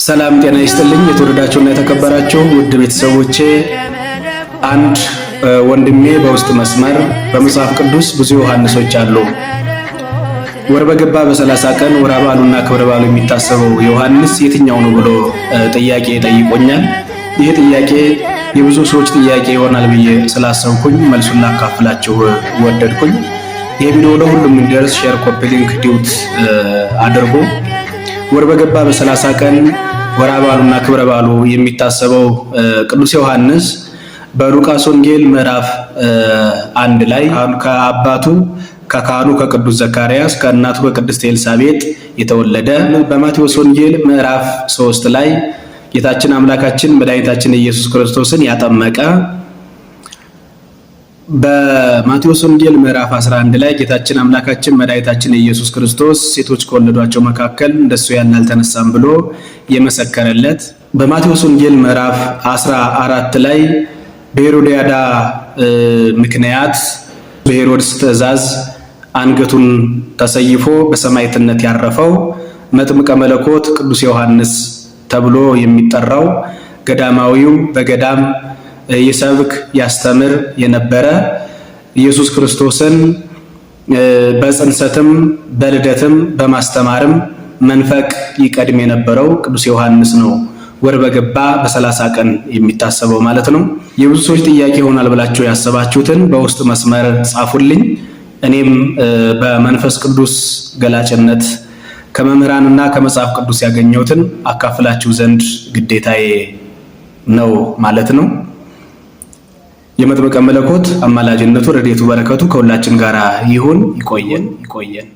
ሰላም ጤና ይስጥልኝ። የተወደዳችሁና የተከበራችሁ ውድ ቤተሰቦቼ አንድ ወንድሜ በውስጥ መስመር በመጽሐፍ ቅዱስ ብዙ ዮሐንሶች አሉ። ወር በገባ በ30 ቀን ወር በዓሉና ክብረ በዓሉ የሚታሰበው ዮሐንስ የትኛው ነው ብሎ ጥያቄ ጠይቆኛል። ይህ ጥያቄ የብዙ ሰዎች ጥያቄ ይሆናል ብዬ ስላሰብኩኝ መልሱን ላካፍላችሁ ወደድኩኝ። ይህ ቪዲዮ ለሁሉም እንዲደርስ ሼር፣ ኮፒ ሊንክ፣ ዲዩት አድርጉ። ወር በገባ በ30 ቀን ወር በዓሉና ክብረ በዓሉ የሚታሰበው ቅዱስ ዮሐንስ በሉቃስ ወንጌል ምዕራፍ 1 ላይ ከአባቱ ከካህኑ ከቅዱስ ዘካርያስ ከእናቱ ከቅድስት ኤልሳቤጥ የተወለደ፣ በማቴዎስ ወንጌል ምዕራፍ 3 ላይ ጌታችን አምላካችን መድኃኒታችን ኢየሱስ ክርስቶስን ያጠመቀ፣ በማቴዎስ ወንጌል ምዕራፍ 11 ላይ ጌታችን አምላካችን መድኃኒታችን ኢየሱስ ክርስቶስ ሴቶች ከወለዷቸው መካከል እንደሱ ያለ አልተነሳም ብሎ የመሰከረለት፣ በማቴዎስ ወንጌል ምዕራፍ 14 ላይ በሄሮድያዳ ምክንያት በሄሮድስ ትእዛዝ አንገቱን ተሰይፎ በሰማዕትነት ያረፈው መጥምቀ መለኮት ቅዱስ ዮሐንስ ተብሎ የሚጠራው ገዳማዊው በገዳም ይሰብክ ያስተምር የነበረ ኢየሱስ ክርስቶስን በጽንሰትም በልደትም በማስተማርም መንፈቅ ይቀድም የነበረው ቅዱስ ዮሐንስ ነው። ወር በገባ በ30 ቀን የሚታሰበው ማለት ነው። የብዙ ሰዎች ጥያቄ ይሆናል ብላችሁ ያሰባችሁትን በውስጥ መስመር ጻፉልኝ። እኔም በመንፈስ ቅዱስ ገላጭነት ከመምህራንና ከመጽሐፍ ቅዱስ ያገኘሁትን አካፍላችሁ ዘንድ ግዴታዬ ነው ማለት ነው። የመጥምቀ መለኮት አማላጅነቱ ረድኤቱ በረከቱ ከሁላችን ጋር ይሁን። ይቆየን።